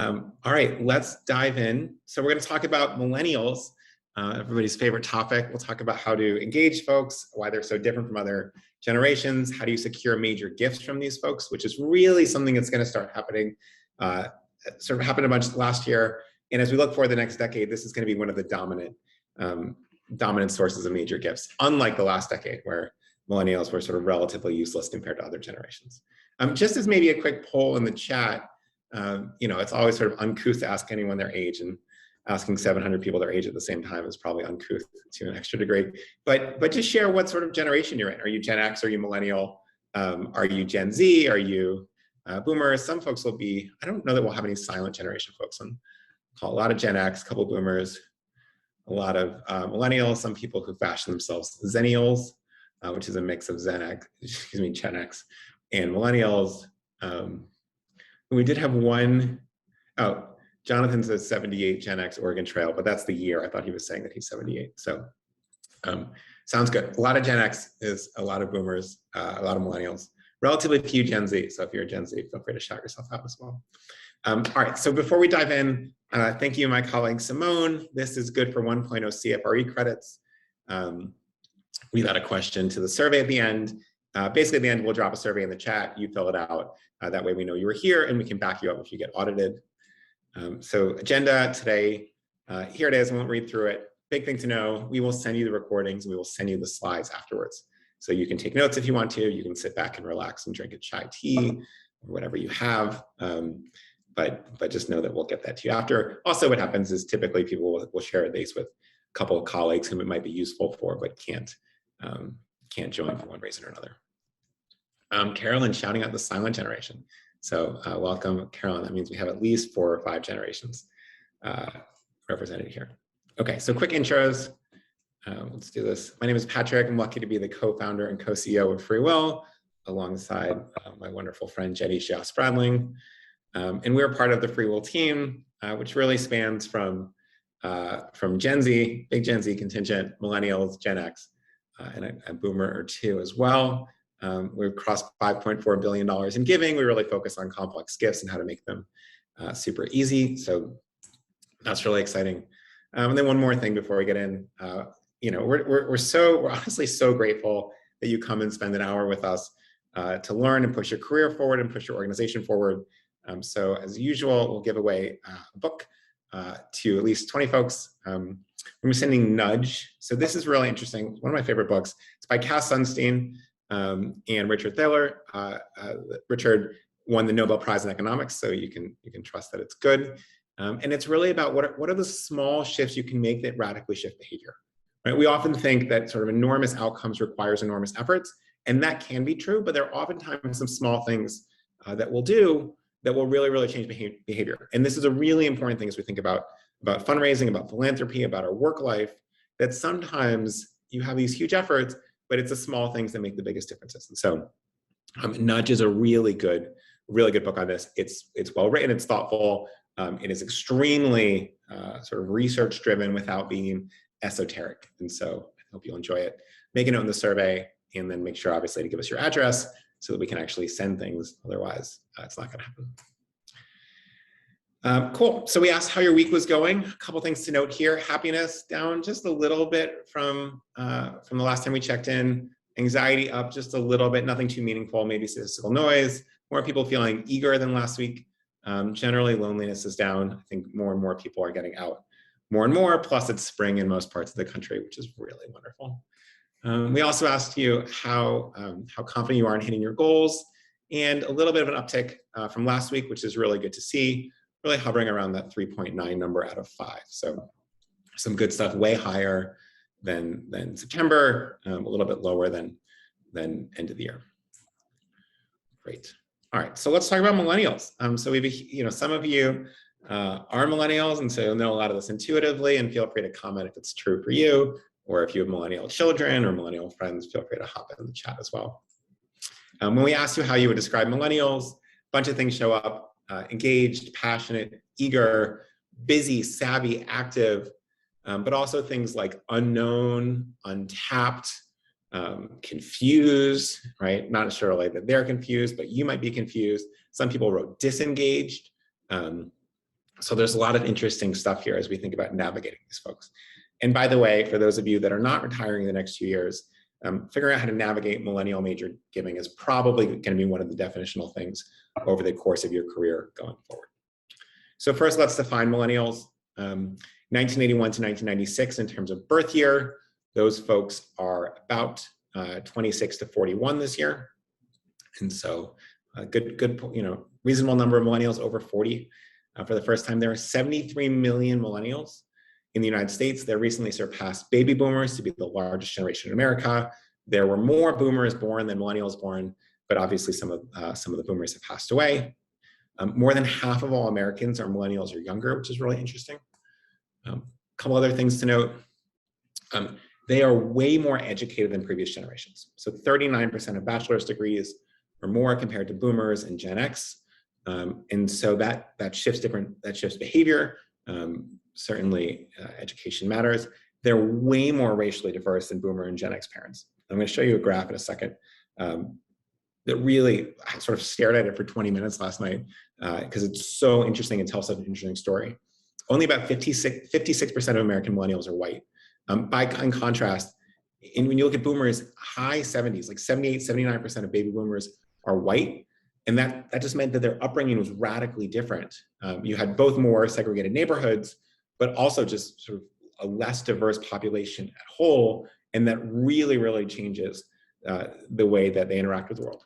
All right, let's dive in. So we're going to talk about millennials, everybody's favorite topic. We'll talk about how to engage folks, why they're so different from other generations, how do you secure major gifts from these folks, which is really something that's going to start happening, sort of happened a bunch last year. And as we look forward to the next decade, this is going to be one of the dominant sources of major gifts, unlike the last decade where millennials were sort of relatively useless compared to other generations. Just as maybe a quick poll in the chat, it's always sort of uncouth to ask anyone their age, and asking 700 people their age at the same time is probably uncouth to an extra degree. But just share what sort of generation you're in. Are you Gen X? Are you millennial? Are you Gen Z? Are you boomers? Some folks will be, I don't know that we'll have any silent generation folks. A lot of Gen X, a couple of boomers, a lot of millennials, some people who fashion themselves Zennials, which is a mix of Gen X and millennials. We did have one, Jonathan says 78 Gen X Oregon Trail, but that's the year. I thought he was saying that he's 78. So sounds good. A lot of Gen X is a lot of boomers, a lot of millennials, relatively few Gen Z. So if you're a Gen Z, feel free to shout yourself out as well. All right, so before we dive in, thank you, my colleague Simone. This is good for 1.0 CFRE credits. We got a question to the survey at the end. Basically, at the end, we'll drop a survey in the chat. You fill it out. That way we know you were here and we can back you up if you get audited. So agenda today, here it is. I won't read through it. Big thing to know, we will send you the recordings and we will send you the slides afterwards. So you can take notes if you want to. You can sit back and relax and drink a chai tea or whatever you have. But just know that we'll get that to you after. Also, what happens is typically people will share these with a couple of colleagues whom it might be useful for, but can't join for one reason or another. Carolyn shouting out the silent generation. So welcome, Carolyn. That means we have at least 4 or 5 generations represented here. Okay, so quick intros. Let's do this. My name is Patrick. I'm lucky to be the co-founder and co-CEO of FreeWill, alongside my wonderful friend Jenny Schiass-Spradling. And we're part of the FreeWill team, which really spans from Gen Z, big Gen Z contingent, millennials, Gen X, and a boomer or two as well. We've crossed $5.4 billion in giving. We really focus on complex gifts and how to make them super easy. So that's really exciting. And then one more thing before we get in, we're honestly so grateful that you come and spend an hour with us to learn and push your career forward and push your organization forward. So as usual, we'll give away a book to at least 20 folks. We're sending Nudge. So this is really interesting. One of my favorite books. It's by Cass Sunstein and Richard Thaler. Richard won the Nobel Prize in Economics, so you can trust that it's good. And it's really about what are the small shifts you can make that radically shift behavior. Right? We often think that sort of enormous outcomes requires enormous efforts, and that can be true, but there are oftentimes some small things that we'll do that will really, really change behavior. And this is a really important thing as we think about fundraising, about philanthropy, about our work life, that sometimes you have these huge efforts, but it's the small things that make the biggest differences. And so Nudge is a really good book on this. It's well written, it's thoughtful, it is extremely sort of research driven without being esoteric. And so I hope you'll enjoy it. Make a note in the survey, and then make sure obviously to give us your address so that we can actually send things. Otherwise, it's not gonna happen. Cool, so we asked how your week was going. A couple things to note here. Happiness down just a little bit from the last time we checked in. Anxiety up just a little bit, nothing too meaningful, maybe statistical noise. More people feeling eager than last week. Generally, loneliness is down. I think more and more people are getting out more and more, plus it's spring in most parts of the country, which is really wonderful. We also asked you how confident you are in hitting your goals, and a little bit of an uptick from last week, which is really good to see, really hovering around that 3.9 number out of 5. So some good stuff, way higher than September, a little bit lower than end of the year. Great. All right, so let's talk about millennials. So we've, some of you are millennials, and so you'll know a lot of this intuitively, and feel free to comment if it's true for you, or if you have millennial children or millennial friends, feel free to hop in the chat as well. When we asked you how you would describe millennials, a bunch of things show up: engaged, passionate, eager, busy, savvy, active, but also things like unknown, untapped, confused, right? Not necessarily that they're confused, but you might be confused. Some people wrote disengaged. So there's a lot of interesting stuff here as we think about navigating these folks. And by the way, for those of you that are not retiring in the next few years, figuring out how to navigate millennial major giving is probably going to be one of the definitional things over the course of your career going forward. So first, let's define millennials. 1981 to 1996 in terms of birth year, those folks are about 26 to 41 this year. And so a good, reasonable number of millennials over 40. For the first time, there are 73 million millennials in the United States. They recently surpassed baby boomers to be the largest generation in America. There were more boomers born than millennials born, but obviously some of the boomers have passed away. More than half of all Americans are millennials or younger, which is really interesting. A couple other things to note. They are way more educated than previous generations. So 39% of bachelor's degrees or more compared to boomers and Gen X. And so that shifts behavior. Certainly education matters. They're way more racially diverse than boomer and Gen X parents. I'm going to show you a graph in a second that really, I sort of stared at it for 20 minutes last night because it's so interesting and tells such an interesting story. Only about 56% of American millennials are white. In contrast, when you look at boomers, high 70s, like 78, 79% of baby boomers are white. And that just meant that their upbringing was radically different. You had both more segregated neighborhoods, but also just sort of a less diverse population at whole. And that really, really changes the way that they interact with the world.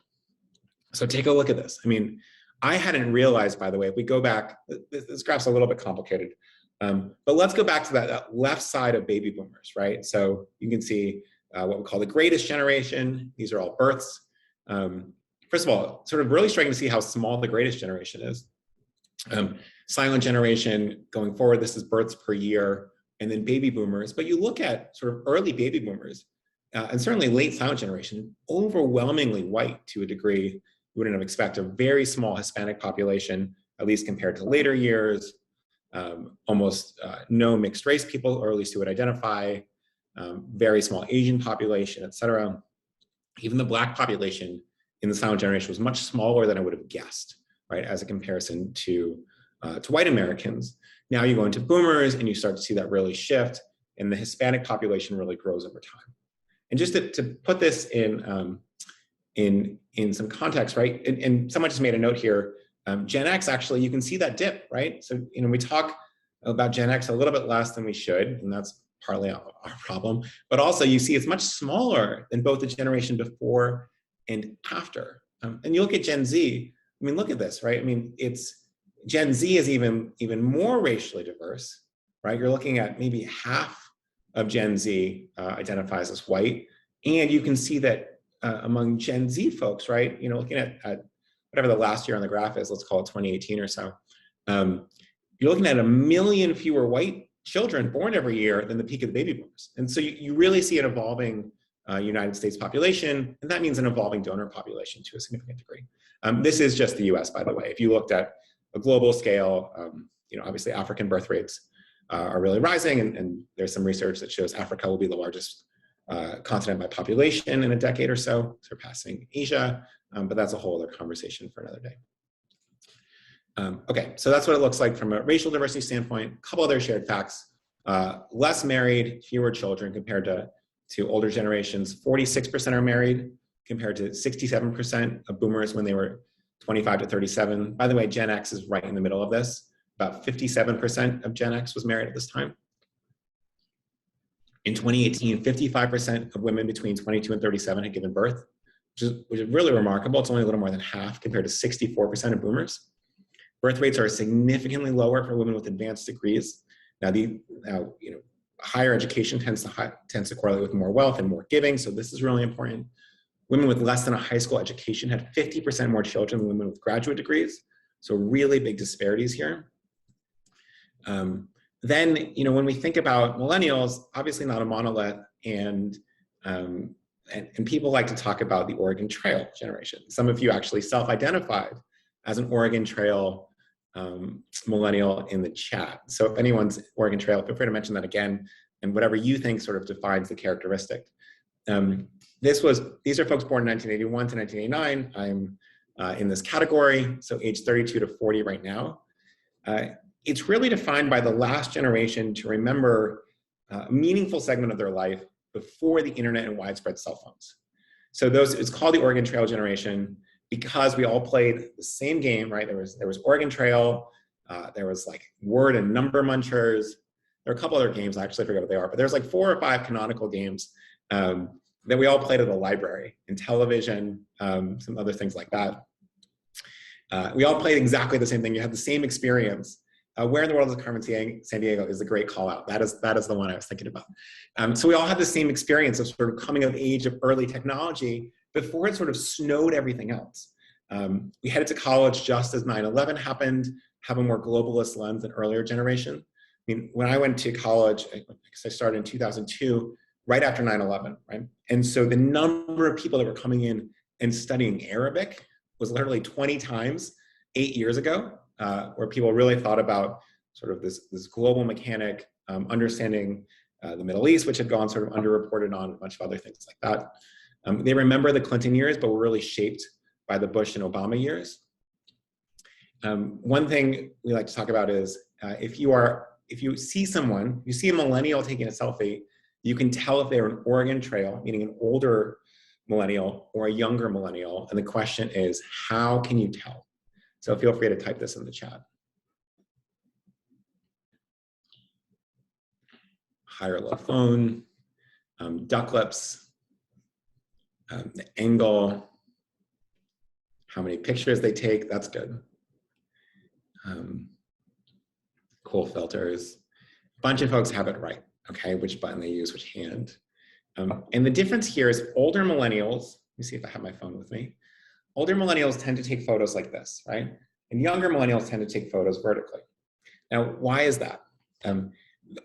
So take a look at this. I mean, I hadn't realized, by the way, if we go back, this graph's a little bit complicated, but let's go back to that left side of baby boomers, right? So you can see what we call the greatest generation. These are all births. First of all, sort of really striking to see how small the greatest generation is. Silent generation going forward, this is births per year, and then baby boomers. But you look at sort of early baby boomers, and certainly late silent generation, overwhelmingly white to a degree you wouldn't have expected. A very small Hispanic population, at least compared to later years. Almost no mixed race people, or at least who would identify. Very small Asian population, et cetera. Even the Black population in the silent generation was much smaller than I would have guessed, right, as a comparison to white Americans. Now you go into boomers and you start to see that really shift, and the Hispanic population really grows over time. And just to put this in some context, right, and someone just made a note here, Gen X, actually, you can see that dip, right? So, we talk about Gen X a little bit less than we should, and that's partly our problem, but also you see it's much smaller than both the generation before and after. And you look at Gen Z, I mean, look at this, right? I mean, Gen Z is even more racially diverse, right? You're looking at maybe half of Gen Z identifies as white. And you can see that among Gen Z folks, right? Looking at whatever the last year on the graph is, let's call it 2018 or so, you're looking at 1 million fewer white children born every year than the peak of the baby boomers. And so you really see an evolving United States population, and that means an evolving donor population to a significant degree. This is just the US, by the way. If you looked at a global scale, obviously African birth rates are really rising, and there's some research that shows Africa will be the largest continent by population in a decade or so, surpassing Asia, but that's a whole other conversation for another day. Okay, so that's what it looks like from a racial diversity standpoint. A couple other shared facts. Less married, fewer children compared to older generations. 46% are married compared to 67% of boomers when they were 25 to 37. By the way, Gen X is right in the middle of this. About 57% of Gen X was married at this time. In 2018, 55% of women between 22 and 37 had given birth, which is really remarkable. It's only a little more than half compared to 64% of boomers. Birth rates are significantly lower for women with advanced degrees. Now, higher education tends to correlate with more wealth and more giving, so this is really important. Women with less than a high school education had 50% more children than women with graduate degrees, so really big disparities here. Then, when we think about millennials, obviously not a monolith, and people like to talk about the Oregon Trail generation. Some of you actually self-identified as an Oregon Trail millennial in the chat. So if anyone's Oregon Trail, feel free to mention that again, and whatever you think sort of defines the characteristic. These are folks born in 1981 to 1989. I'm in this category, so age 32 to 40 right now. it's really defined by the last generation to remember a meaningful segment of their life before the internet and widespread cell phones. So it's called the Oregon Trail generation because we all played the same game, right? There was Oregon Trail, there was like word and number munchers. There are a couple other games, I actually forget what they are, but there's like 4 or 5 canonical games that we all played at the library, in television, some other things like that. We all played exactly the same thing. You had the same experience. Where in the world is Carmen San Diego is a great call out. That is the one I was thinking about. So we all had the same experience of sort of coming of age of early technology before it sort of snowed everything else. We headed to college just as 9/11 happened, have a more globalist lens than earlier generation. I mean, when I went to college, I started in 2002, right after 9/11, right? And so the number of people that were coming in and studying Arabic was literally 20 times 8 years ago, where people really thought about sort of this global mechanic, understanding the Middle East, which had gone sort of underreported on, a bunch of other things like that. They remember the Clinton years, but were really shaped by the Bush and Obama years. One thing we like to talk about is if you see someone, you see a millennial taking a selfie, you can tell if they're an Oregon Trail, meaning an older millennial or a younger millennial. And the question is, how can you tell? So feel free to type this in the chat. High or low phone, duck lips, the angle, how many pictures they take, that's good. Cool filters. A bunch of folks have it right, okay, which button they use, which hand. And the difference here is older millennials, let me see if I have my phone with me. Older millennials tend to take photos like this, right? And younger millennials tend to take photos vertically. Now, why is that?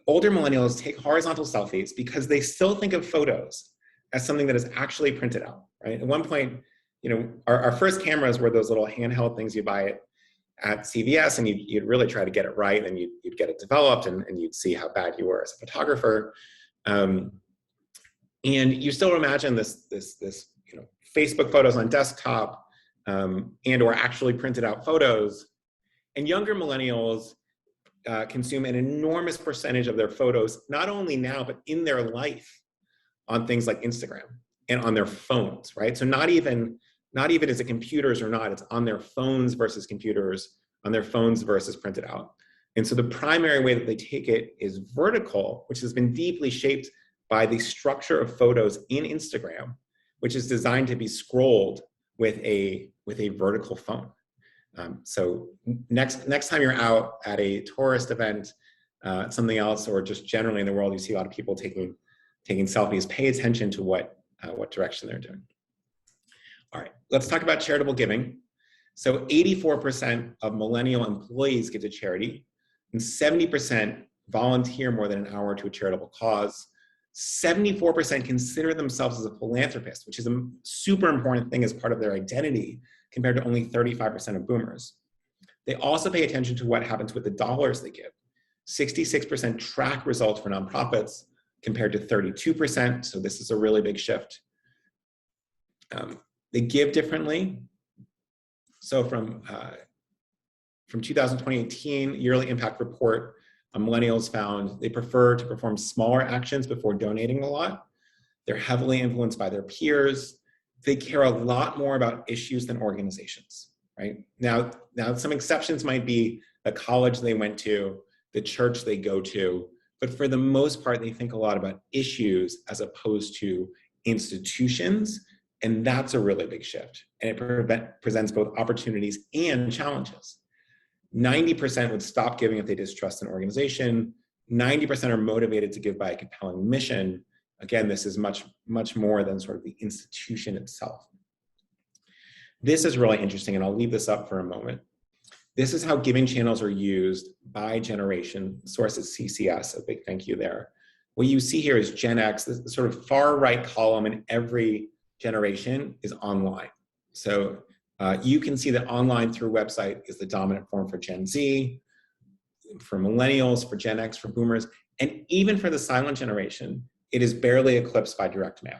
Older millennials take horizontal selfies because they still think of photos as something that is actually printed out, right? At one point, you know, our first cameras were those little handheld things you buy at CVS, and you'd really try to get it right, and you'd get it developed, and you'd see how bad you were as a photographer. And you still imagine this you know, Facebook photos on desktop, and or actually printed out photos. And younger millennials consume an enormous percentage of their photos, not only now, but in their life, on things like Instagram and on their phones, right? So not even is it computers or not, it's on their phones versus computers, on their phones versus printed out. And so the primary way that they take it is vertical, which has been deeply shaped by the structure of photos in Instagram, which is designed to be scrolled with a vertical phone. So next time you're out at a tourist event, something else, or just generally in the world, you see a lot of people taking selfies, pay attention to what direction they're doing. All right, let's talk about charitable giving. So 84% of millennial employees give to charity, and 70% volunteer more than an hour to a charitable cause. 74% consider themselves as a philanthropist, which is a super important thing as part of their identity, compared to only 35% of boomers. They also pay attention to what happens with the dollars they give. 66% track results for nonprofits, compared to 32%, so this is a really big shift. They give differently. So from 2018 yearly impact report, millennials found they prefer to perform smaller actions before donating a lot. They're heavily influenced by their peers. They care a lot more about issues than organizations, right? Now some exceptions might be the college they went to, the church they go to, but for the most part, they think a lot about issues as opposed to institutions, and that's a really big shift. And it presents both opportunities and challenges. 90% would stop giving if they distrust an organization. 90% are motivated to give by a compelling mission. Again, this is much, much more than sort of the institution itself. This is really interesting, and I'll leave this up for a moment. This is how giving channels are used by generation. Source is CCS, a big thank you there. What you see here is Gen X, the sort of far right column in every generation is online. So you can see that online through website is the dominant form for Gen Z, for millennials, for Gen X, for boomers, and even for the silent generation, it is barely eclipsed by direct mail,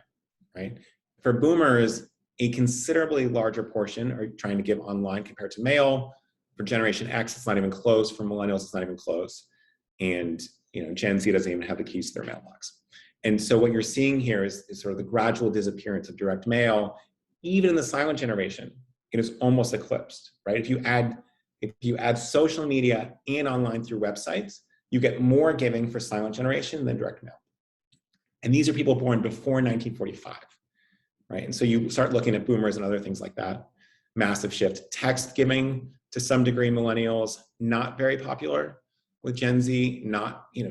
right? For boomers, a considerably larger portion are trying to give online compared to mail. For Generation X, it's not even close. For Millennials, it's not even close. And Gen Z doesn't even have the keys to their mailbox. And so what you're seeing here is sort of the gradual disappearance of direct mail. Even in the silent generation, it is almost eclipsed, right? If you add social media and online through websites, you get more giving for silent generation than direct mail. And these are people born before 1945, right? And so you start looking at boomers and other things like that. Massive shift. Text giving, to some degree, millennials, not very popular. With Gen Z,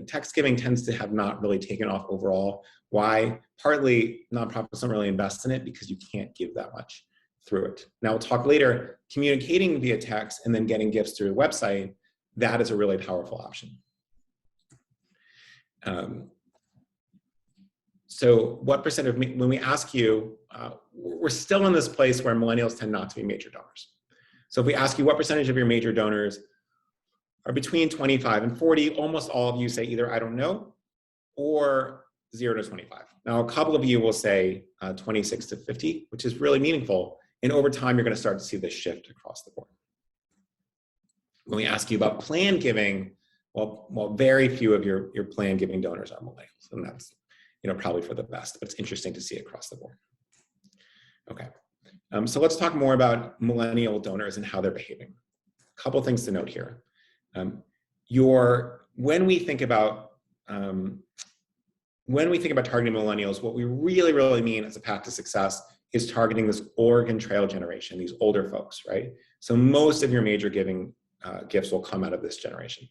text giving tends to have not really taken off overall. Why? Partly nonprofits don't really invest in it because you can't give that much through it. Now we'll talk later, communicating via text and then getting gifts through a website, that is a really powerful option. So what percent of, when we ask you, we're still in this place where millennials tend not to be major donors. So if we ask you what percentage of your major donors are between 25 and 40, almost all of you say either I don't know or 0 to 25. Now, a couple of you will say 26 to 50, which is really meaningful. And over time, you're going to start to see this shift across the board. When we ask you about plan giving, well, very few of your plan giving donors are millennials, and that's probably for the best, but it's interesting to see across the board. Okay, so let's talk more about millennial donors and how they're behaving. A couple things to note here. When we think about targeting millennials, what we really, really mean as a path to success is targeting this Oregon Trail generation, these older folks, right? So most of your major giving gifts will come out of this generation.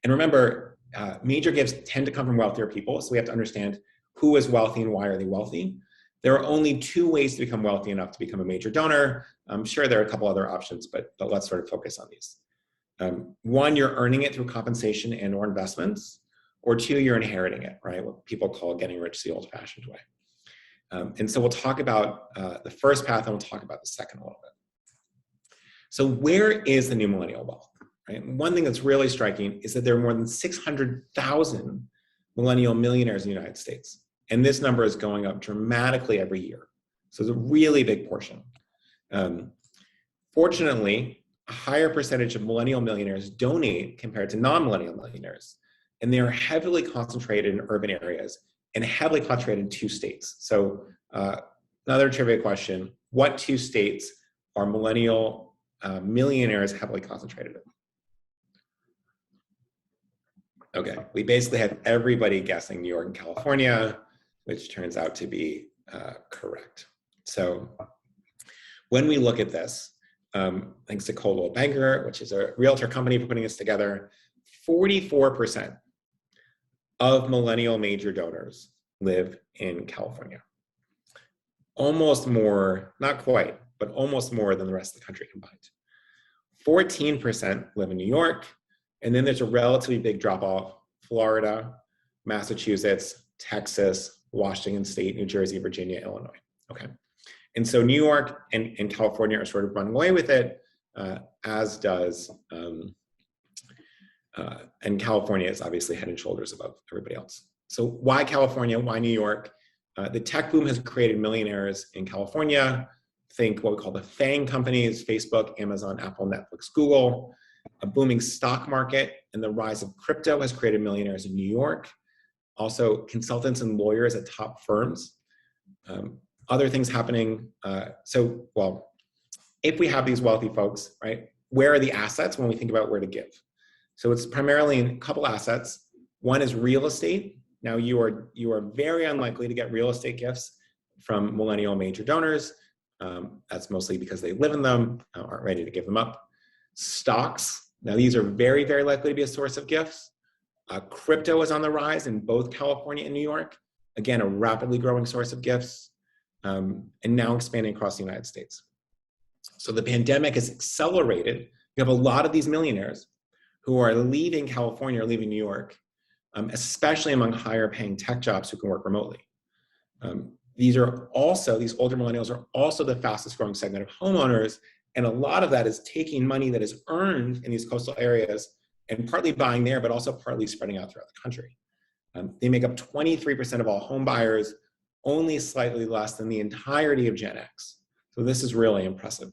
And remember, major gifts tend to come from wealthier people, so we have to understand who is wealthy and why are they wealthy. There are only 2 ways to become wealthy enough to become a major donor. I'm sure there are a couple other options, but let's sort of focus on these. 1, you're earning it through compensation and or investments, or 2, you're inheriting it, right? What people call getting rich the old-fashioned way. And so we'll talk about the first path and we'll talk about the second a little bit. So where is the new millennial wealth, right? One thing that's really striking is that there are more than 600,000 millennial millionaires in the United States. And this number is going up dramatically every year. So it's a really big portion. Fortunately, a higher percentage of millennial millionaires donate compared to non-millennial millionaires. And they are heavily concentrated in urban areas and heavily concentrated in 2 states. So another trivia question, what 2 states are millennial millionaires heavily concentrated in? Okay, we basically had everybody guessing New York and California, which turns out to be correct. So when we look at this, thanks to Coldwell Banker, which is a realtor company for putting this together, 44% of millennial major donors live in California. Almost more, not quite, but almost more than the rest of the country combined. 14% live in New York, and then there's a relatively big drop-off: Florida, Massachusetts, Texas, Washington State, New Jersey, Virginia, Illinois. Okay, and so New York and California are sort of running away with it, as does, and California is obviously head and shoulders above everybody else. So why California? Why New York? The tech boom has created millionaires in California. Think what we call the FANG companies: Facebook, Amazon, Apple, Netflix, Google. A booming stock market and the rise of crypto has created millionaires in New York. Also, consultants and lawyers at top firms. Other things happening. If we have these wealthy folks, right, where are the assets when we think about where to give? So it's primarily in a couple assets. One is real estate. Now you are very unlikely to get real estate gifts from millennial major donors. That's mostly because they live in them, aren't ready to give them up. Stocks. Now these are very, very likely to be a source of gifts. Crypto is on the rise in both California and New York. Again, a rapidly growing source of gifts, and now expanding across the United States. So the pandemic has accelerated. You have a lot of these millionaires who are leaving California or leaving New York, especially among higher paying tech jobs who can work remotely. These older millennials are also the fastest growing segment of homeowners. And a lot of that is taking money that is earned in these coastal areas and partly buying there, but also partly spreading out throughout the country. They make up 23% of all home buyers, only slightly less than the entirety of Gen X. So this is really impressive.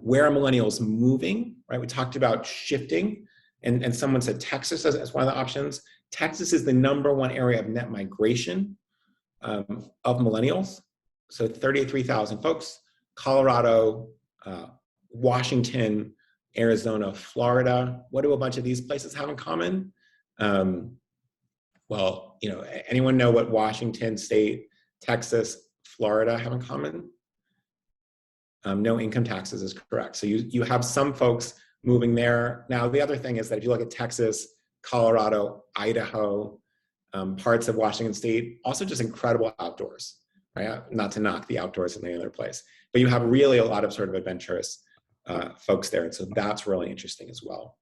Where are millennials moving, right? We talked about shifting, and someone said Texas as one of the options. Texas is the #1 area of net migration of millennials. So 33,000 folks. Colorado, Washington, Arizona, Florida. What do a bunch of these places have in common? Well, anyone know what Washington State, Texas, Florida have in common? No income taxes is correct. So you have some folks moving there. Now, the other thing is that if you look at Texas, Colorado, Idaho, parts of Washington State, also just incredible outdoors, right? Not to knock the outdoors in any other place, but you have really a lot of sort of adventurous folks there. And so that's really interesting as well.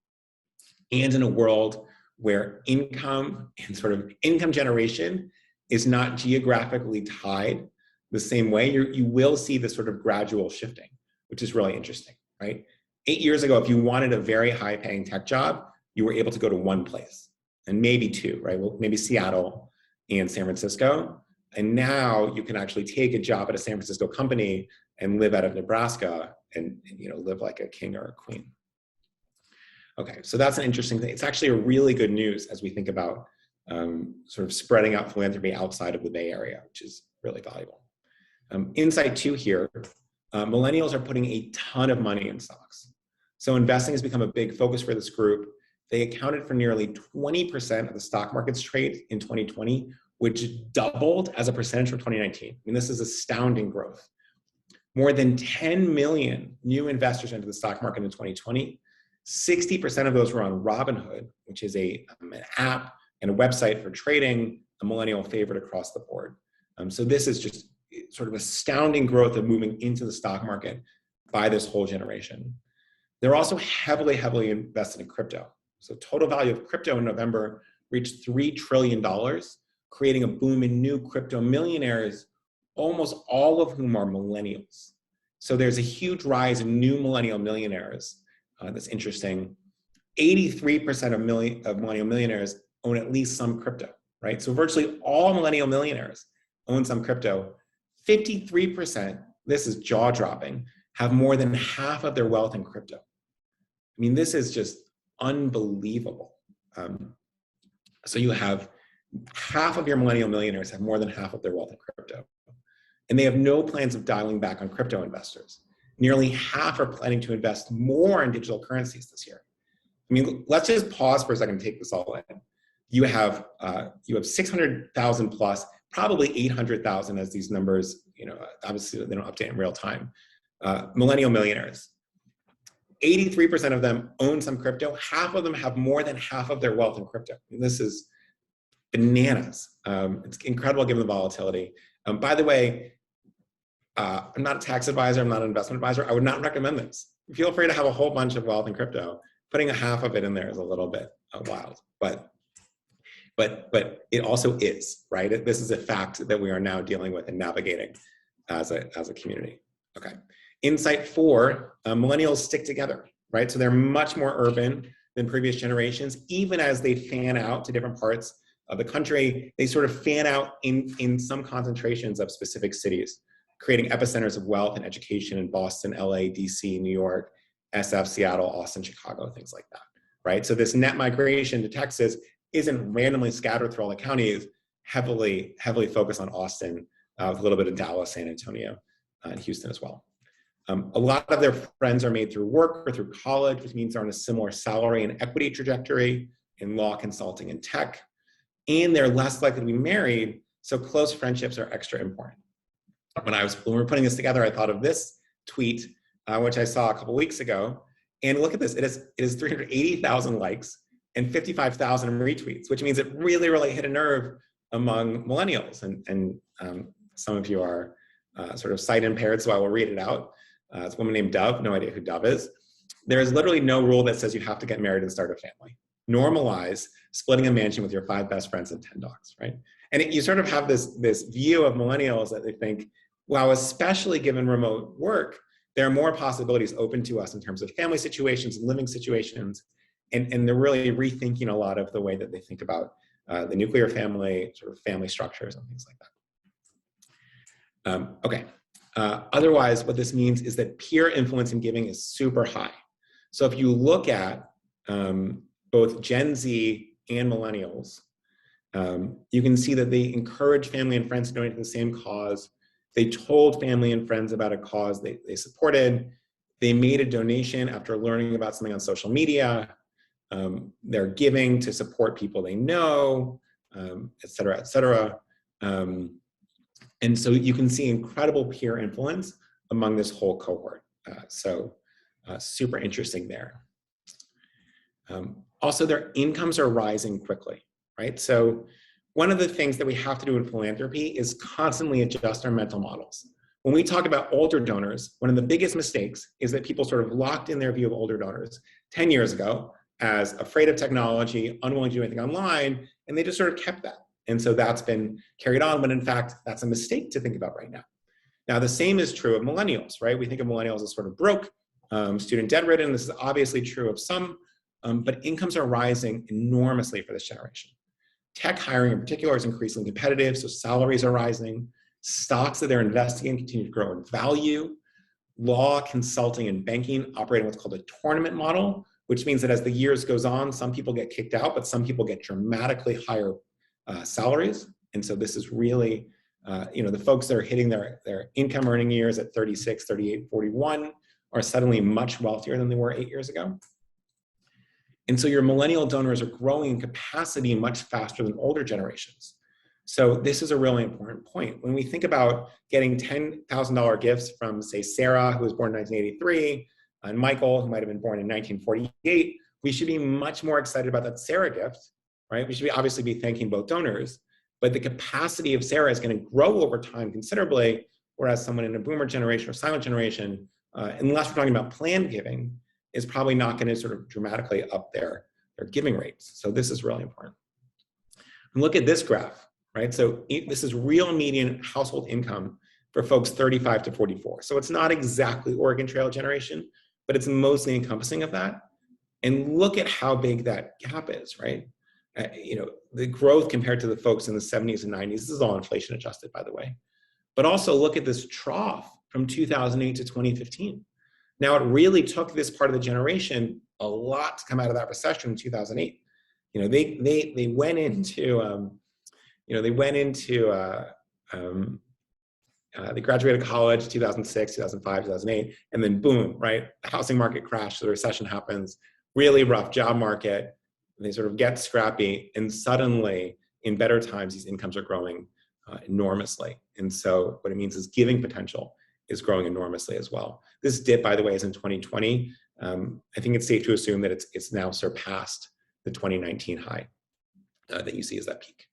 And in a world where income and sort of income generation is not geographically tied the same way, you will see this sort of gradual shifting, which is really interesting, right? 8 years ago, if you wanted a very high paying tech job, you were able to go to one place and maybe two, right? Well, maybe Seattle and San Francisco. And now you can actually take a job at a San Francisco company and live out of Nebraska and live like a king or a queen. Okay, so that's an interesting thing. It's actually a really good news as we think about sort of spreading out philanthropy outside of the Bay Area, which is really valuable. Insight 2 here, millennials are putting a ton of money in stocks. So investing has become a big focus for this group. They accounted for nearly 20% of the stock market's trade in 2020, which doubled as a percentage from 2019. I mean, this is astounding growth. More than 10 million new investors entered the stock market in 2020. 60% of those were on Robinhood, which is an app and a website for trading, a millennial favorite across the board. So this is just sort of astounding growth of moving into the stock market by this whole generation. They're also heavily, heavily invested in crypto. So total value of crypto in November reached $3 trillion, creating a boom in new crypto millionaires, almost all of whom are millennials. So there's a huge rise in new millennial millionaires. That's interesting. 83% of millennial millionaires own at least some crypto, right? So virtually all millennial millionaires own some crypto. 53%, this is jaw-dropping, have more than half of their wealth in crypto. I mean, this is just unbelievable. So you have half of your millennial millionaires have more than half of their wealth in crypto. And they have no plans of dialing back on crypto investors. Nearly half are planning to invest more in digital currencies this year. I mean, let's just pause for a second and take this all in. You have 600,000 plus, probably 800,000 as these numbers, obviously they don't update in real time. Millennial millionaires. 83% of them own some crypto. Half of them have more than half of their wealth in crypto. And this is bananas. It's incredible given the volatility. By the way, I'm not a tax advisor. I'm not an investment advisor. I would not recommend this. Feel free to have a whole bunch of wealth in crypto. Putting a half of it in there is a little bit wild, but it also is, right? This is a fact that we are now dealing with and navigating as a community. Okay. Insight 4, millennials stick together, right? So they're much more urban than previous generations. Even as they fan out to different parts of the country, they sort of fan out in some concentrations of specific cities, creating epicenters of wealth and education in Boston, LA, DC, New York, SF, Seattle, Austin, Chicago, things like that, right? So this net migration to Texas isn't randomly scattered through all the counties, heavily focused on Austin, with a little bit of Dallas, San Antonio, and Houston as well. A lot of their friends are made through work or through college, which means they're on a similar salary and equity trajectory in law, consulting, and tech. And they're less likely to be married, so close friendships are extra important. When we were putting this together, I thought of this tweet, which I saw a couple weeks ago. And look at this, it is 380,000 likes and 55,000 retweets, which means it really, really hit a nerve among millennials. And some of you are sort of sight impaired, so I will read it out. It's a woman named Dove, no idea who Dove is. There is literally no rule that says you have to get married and start a family. Normalize splitting a mansion with your 5 best friends and 10 dogs, right? And you sort of have this view of millennials that they think, wow, especially given remote work, there are more possibilities open to us in terms of family situations and living situations. And they're really rethinking a lot of the way that they think about the nuclear family, sort of family structures and things like that. Okay, Otherwise, what this means is that peer influence in giving is super high. So if you look at both Gen Z and millennials, you can see that they encourage family and friends to donate to the same cause. They told family and friends about a cause they supported. They made a donation after learning about something on social media. They're giving to support people they know, et cetera, et cetera. And so you can see incredible peer influence among this whole cohort. Super interesting there. Also, their incomes are rising quickly, right? So one of the things that we have to do in philanthropy is constantly adjust our mental models. When we talk about older donors, one of the biggest mistakes is that people sort of locked in their view of older donors 10 years ago as afraid of technology, unwilling to do anything online, and they just sort of kept that. And so that's been carried on, but in fact, that's a mistake to think about right now. Now, the same is true of millennials, right? We think of millennials as sort of broke, student debt ridden. This is obviously true of some, but incomes are rising enormously for this generation. Tech hiring in particular is increasingly competitive, so salaries are rising. Stocks that they're investing in continue to grow in value. Law, consulting, and banking operate in what's called a tournament model, which means that as the years goes on, some people get kicked out, but some people get dramatically higher salaries. And so this is really, the folks that are hitting their income earning years at 36, 38, 41 are suddenly much wealthier than they were 8 years ago. And so your millennial donors are growing in capacity much faster than older generations. So this is a really important point. When we think about getting $10,000 gifts from, say, Sarah, who was born in 1983, and Michael, who might have been born in 1948, we should be much more excited about that Sarah gift, right? We should obviously be thanking both donors, but the capacity of Sarah is going to grow over time considerably, whereas someone in a boomer generation or silent generation, unless we're talking about planned giving, is probably not going to sort of dramatically up their giving rates. So this is really important. And look at this graph, right? So this is real median household income for folks 35 to 44. So it's not exactly Oregon Trail generation, but it's mostly encompassing of that. And look at how big that gap is, right? The growth compared to the folks in the 70s and 90s, this is all inflation adjusted, by the way. But also look at this trough from 2008 to 2015. Now, it really took this part of the generation a lot to come out of that recession in 2008. They went into, they graduated college 2006, 2005, 2008, and then boom, right? The housing market crashed, the recession happens, really rough job market. They sort of get scrappy, and suddenly, in better times, these incomes are growing enormously. And so what it means is giving potential is growing enormously as well. This dip, by the way, is in 2020. I think it's safe to assume that it's now surpassed the 2019 high that you see as that peak.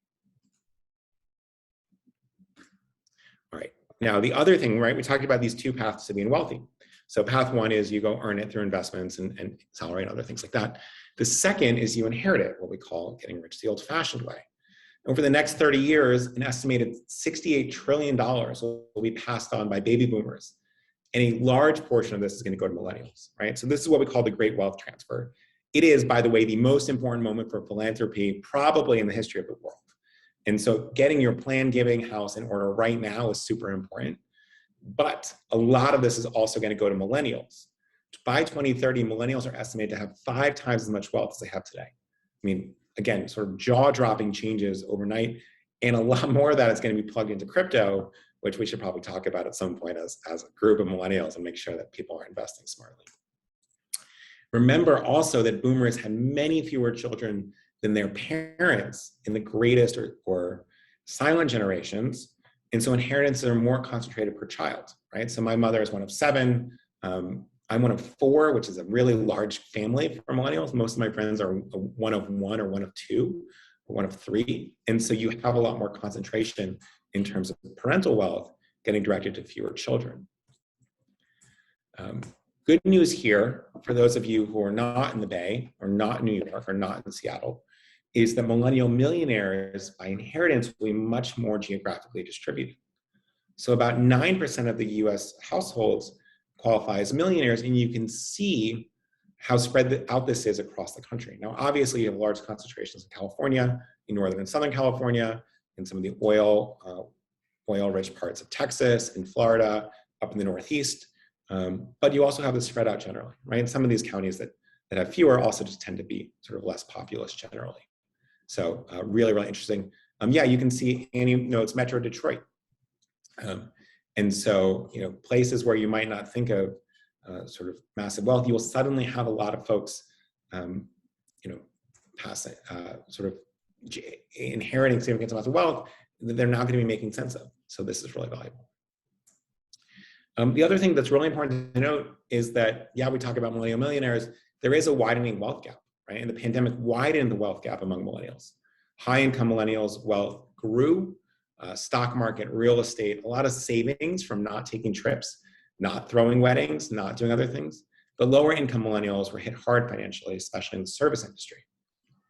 All right, now the other thing, right, we talked about these two paths to being wealthy. So path one is you go earn it through investments and salary and other things like that. The second is you inherit it, what we call getting rich the old-fashioned way. Over the next 30 years, an estimated $68 trillion will be passed on by baby boomers. And a large portion of this is going to go to millennials, right? So this is what we call the great wealth transfer. It is, by the way, the most important moment for philanthropy probably in the history of the world. And so getting your planned giving house in order right now is super important. But a lot of this is also going to go to millennials. By 2030, millennials are estimated to have 5 times as much wealth as they have today. I mean, again, sort of jaw-dropping changes overnight, and a lot more of that is going to be plugged into crypto, which we should probably talk about at some point as a group of millennials and make sure that people are investing smartly. Remember also that boomers had many fewer children than their parents in the greatest or silent generations, and so inheritances are more concentrated per child, right? So my mother is one of 7. I'm one of 4, which is a really large family for millennials. Most of my friends are one of 1 or one of 2 or one of 3. And so you have a lot more concentration in terms of parental wealth getting directed to fewer children. Good news here, for those of you who are not in the Bay or not in New York or not in Seattle, is that millennial millionaires by inheritance will be much more geographically distributed. So about 9% of the US households qualify as millionaires, and you can see how spread out this is across the country. Now, obviously, you have large concentrations in California, in Northern and Southern California, in some of the oil-rich parts of Texas, in Florida, up in the Northeast. But you also have this spread out generally, right? Some of these counties that have fewer also just tend to be sort of less populous generally. So really, really interesting. Yeah, you can see Annie notes Metro Detroit. And so, places where you might not think of sort of massive wealth, you will suddenly have a lot of folks, passing, sort of inheriting significant amounts of wealth that they're not going to be making sense of. So this is really valuable. The other thing that's really important to note is that, yeah, we talk about millennial millionaires, there is a widening wealth gap, right? And the pandemic widened the wealth gap among millennials. High-income millennials' wealth grew, stock market, real estate, a lot of savings from not taking trips, not throwing weddings, not doing other things. The lower-income millennials were hit hard financially, especially in the service industry.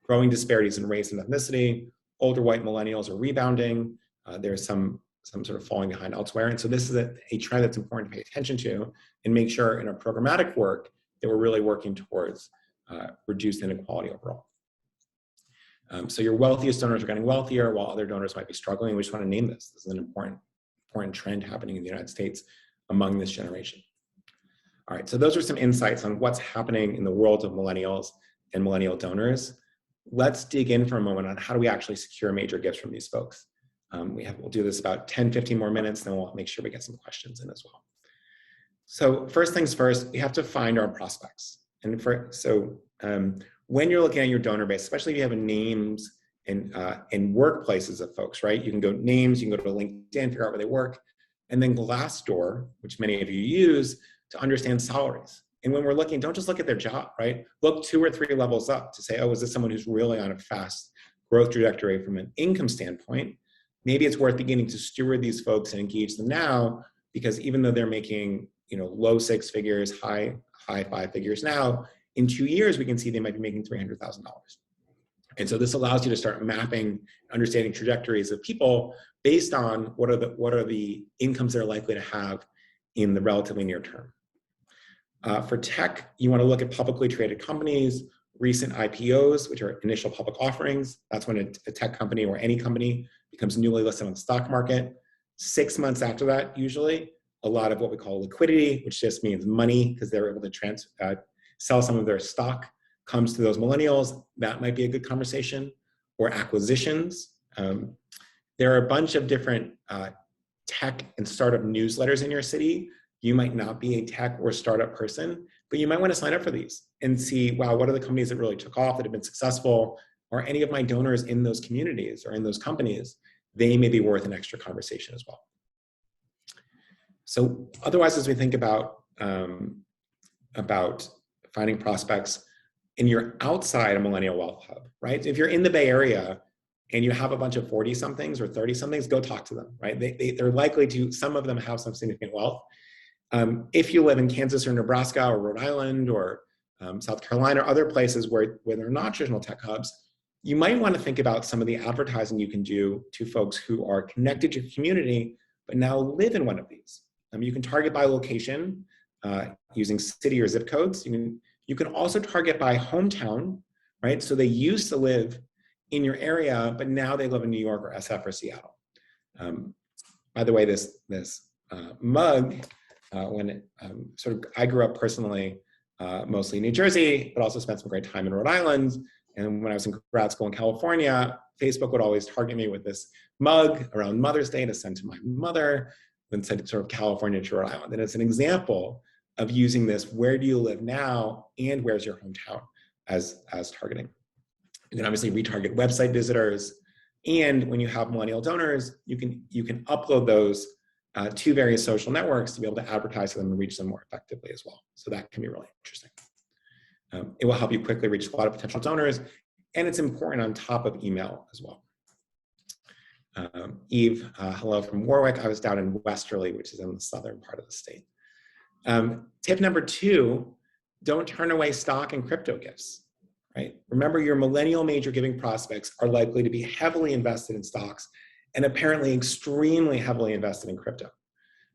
Growing disparities in race and ethnicity, older white millennials are rebounding. There's some sort of falling behind elsewhere. And so this is a trend that's important to pay attention to and make sure in our programmatic work that we're really working towards reduced inequality overall. So your wealthiest donors are getting wealthier while other donors might be struggling. We just want to name this. This is an important trend happening in the United States among this generation. All right, so those are some insights on what's happening in the world of millennials and millennial donors. Let's dig in for a moment on how do we actually secure major gifts from these folks. We'll do this about 10, 15 more minutes, then we'll make sure we get some questions in as well. So first things first, we have to find our prospects. And when you're looking at your donor base, especially if you have names and workplaces of folks, right? You can go names, you can go to LinkedIn, figure out where they work, and then Glassdoor, which many of you use, to understand salaries. And when we're looking, don't just look at their job, right? Look 2 or 3 levels up to say, oh, is this someone who's really on a fast growth trajectory from an income standpoint? Maybe it's worth beginning to steward these folks and engage them now, because even though they're making, low 6 figures, high 5 figures now, in 2 years, we can see they might be making $300,000. And so this allows you to start mapping, understanding trajectories of people based on what are the incomes they're likely to have in the relatively near term. For tech, you want to look at publicly traded companies, recent IPOs, which are initial public offerings. That's when a tech company or any company becomes newly listed on the stock market. 6 months after that, usually, a lot of what we call liquidity, which just means money because they're able to sell some of their stock, comes to those millennials. That might be a good conversation. Or acquisitions. There are a bunch of different tech and startup newsletters in your city. You might not be a tech or startup person, but you might want to sign up for these and see, wow, what are the companies that really took off, that have been successful? Or any of my donors in those communities or in those companies, they may be worth an extra conversation as well. So otherwise, as we think about finding prospects, and you're outside a millennial wealth hub, right? If you're in the Bay Area and you have a bunch of 40-somethings or 30-somethings, go talk to them, right? They're likely to, some of them have some significant wealth. If you live in Kansas or Nebraska or Rhode Island or South Carolina or other places where there are not traditional tech hubs, you might want to think about some of the advertising you can do to folks who are connected to your community, but now live in one of these. You can target by location using city or zip codes. You can also target by hometown, right? So they used to live in your area, but now they live in New York or SF or Seattle. By the way, this mug, I grew up personally, mostly in New Jersey, but also spent some great time in Rhode Island. And when I was in grad school in California, Facebook would always target me with this mug around Mother's Day to send to my mother, then send sort of California to Rhode Island. And it's an example of using this, where do you live now and where's your hometown as targeting. You can obviously retarget website visitors. And when you have millennial donors, you can upload those to various social networks to be able to advertise to them and reach them more effectively as well. So that can be really interesting. It will help you quickly reach a lot of potential donors, and it's important on top of email as well. Eve, hello from Warwick. I was down in Westerly, which is in the southern part of the state. Tip number 2, don't turn away stock and crypto gifts, right? Remember, your millennial major giving prospects are likely to be heavily invested in stocks and apparently extremely heavily invested in crypto.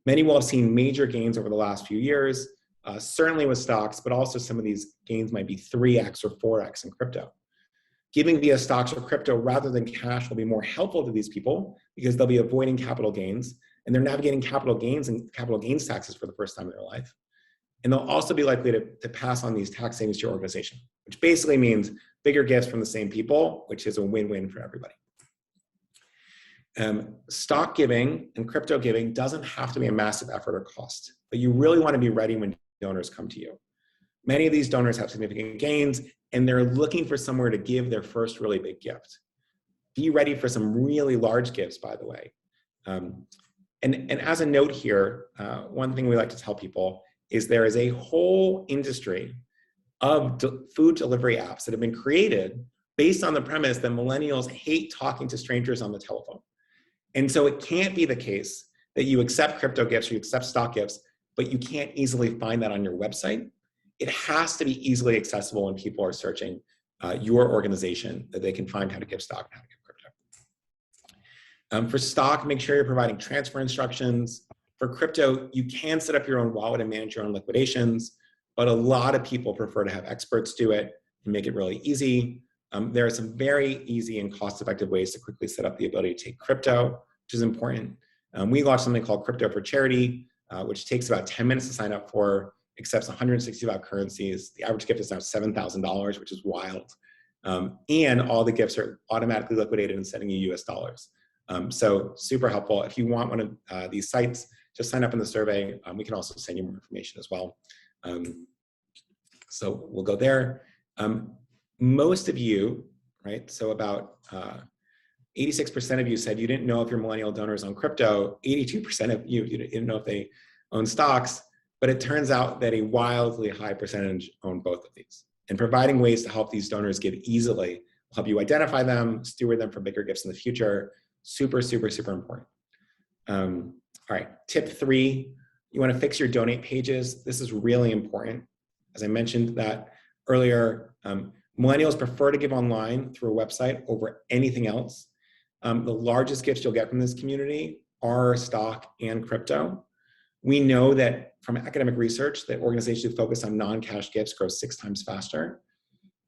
Many will have seen major gains over the last few years, certainly with stocks, but also some of these gains might be 3x or 4x in crypto. Giving via stocks or crypto rather than cash will be more helpful to these people because they'll be avoiding capital gains and they're navigating capital gains and capital gains taxes for the first time in their life. And they'll also be likely to pass on these tax savings to your organization, which basically means bigger gifts from the same people, which is a win-win for everybody. Stock giving and crypto giving doesn't have to be a massive effort or cost, but you really want to be ready when donors come to you. Many of these donors have significant gains, and they're looking for somewhere to give their first really big gift. Be ready for some really large gifts, by the way. And as a note here, one thing we like to tell people is there is a whole industry of food delivery apps that have been created based on the premise that millennials hate talking to strangers on the telephone. And so it can't be the case that you accept crypto gifts or you accept stock gifts, but you can't easily find that on your website. It has to be easily accessible when people are searching your organization, that they can find how to give stock and how to give crypto. For stock, make sure you're providing transfer instructions. For crypto, you can set up your own wallet and manage your own liquidations, but a lot of people prefer to have experts do it and make it really easy. There are some very easy and cost-effective ways to quickly set up the ability to take crypto, which is important. We launched something called Crypto for Charity, which takes about 10 minutes to sign up for, accepts 165 currencies. The average gift is now $7,000, which is wild. And all the gifts are automatically liquidated and sending you US dollars. So super helpful. If you want one of these sites, just sign up in the survey. We can also send you more information as well. So we'll go there. Most of you, right? So about 86% of you said you didn't know if your millennial donors own crypto. 82% of you didn't know if they own stocks, but it turns out that a wildly high percentage own both of these. And providing ways to help these donors give easily will help you identify them, steward them for bigger gifts in the future. Super, super, super important. All right, tip 3, you want to fix your donate pages. This is really important. As I mentioned that earlier, millennials prefer to give online through a website over anything else. The largest gifts you'll get from this community are stock and crypto. We know that from academic research that organizations who focus on non-cash gifts grow 6 times faster.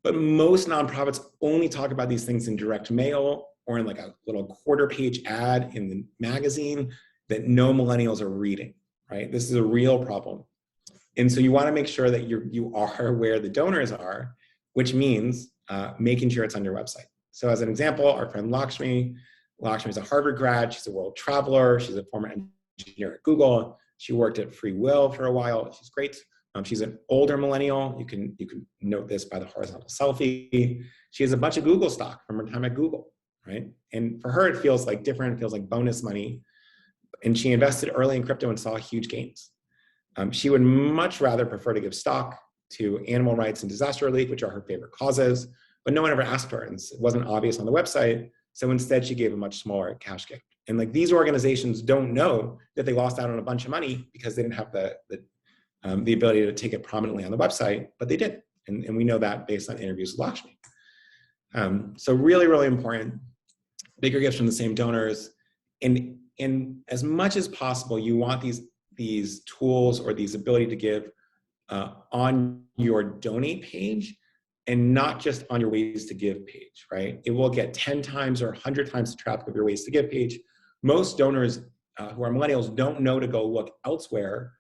But most nonprofits only talk about these things in direct mail or in like a little quarter-page ad in the magazine that no millennials are reading, right? This is a real problem. And so you want to make sure that you are where the donors are, which means making sure it's on your website. So as an example, our friend Lakshmi is a Harvard grad. She's a world traveler. She's a former engineer at Google. She worked at FreeWill for a while. She's great. She's an older millennial. You can note this by the horizontal selfie. She has a bunch of Google stock from her time at Google, right? And for her, it feels like different. It feels like bonus money. And she invested early in crypto and saw huge gains. She would much rather prefer to give stock to animal rights and disaster relief, which are her favorite causes, but no one ever asked her, and it wasn't obvious on the website. So instead, she gave a much smaller cash gift. And like these organizations don't know that they lost out on a bunch of money because they didn't have the ability to take it prominently on the website, but they did. And we know that based on interviews with Lakshmi. So really, really important, bigger gifts from the same donors. And as much as possible, you want these tools or these ability to give on your donate page and not just on your ways to give page, right? It will get 10 times or 100 times the traffic of your ways to give page. Most donors who are millennials don't know to go look elsewhere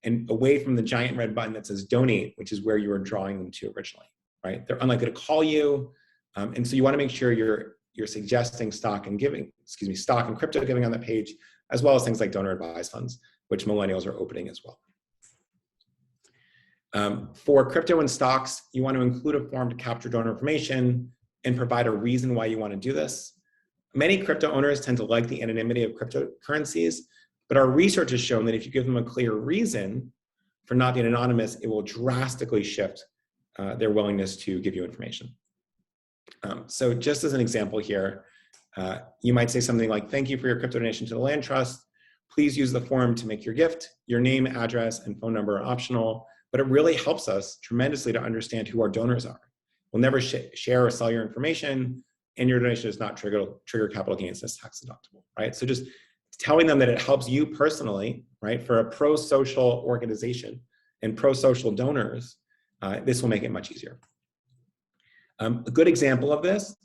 and away from the giant red button that says donate, which is where you were drawing them to originally, right? They're unlikely to call you. And so you want to make sure you're suggesting stock and crypto giving on the page, as well as things like donor advised funds, which millennials are opening as well. For crypto and stocks, you want to include a form to capture donor information and provide a reason why you want to do this. Many crypto owners tend to like the anonymity of cryptocurrencies, but our research has shown that if you give them a clear reason for not being anonymous, it will drastically shift their willingness to give you information. So just as an example here, you might say something like, thank you for your crypto donation to the Land Trust. Please use the form to make your gift. Your name, address, and phone number are optional, but it really helps us tremendously to understand who our donors are. We'll never share or sell your information, and your donation does not trigger capital gains as tax deductible, right? So just telling them that it helps you personally, right, for a pro-social organization and pro-social donors, this will make it much easier. A good example of this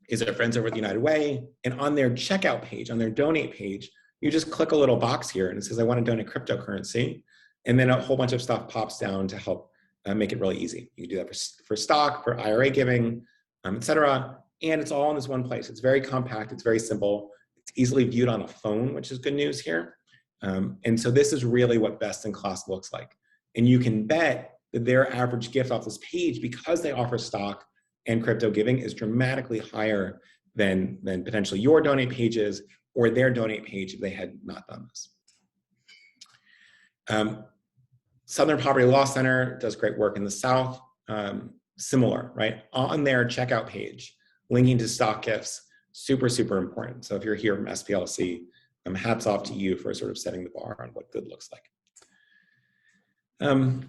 is our friends over at the United Way. And on their checkout page, on their donate page, you just click a little box here and it says, I want to donate cryptocurrency. And then a whole bunch of stuff pops down to help make it really easy. You can do that for stock, for IRA giving, et cetera. And it's all in this one place. It's very compact. It's very simple. It's easily viewed on a phone, which is good news here. And so this is really what best in class looks like. And you can bet that their average gift off this page, because they offer stock and crypto giving, is dramatically higher than potentially your donate pages or their donate page if they had not done this. Southern Poverty Law Center does great work in the South. Similar, right? On their checkout page, linking to stock gifts, super, super important. So if you're here from SPLC, hats off to you for sort of setting the bar on what good looks like.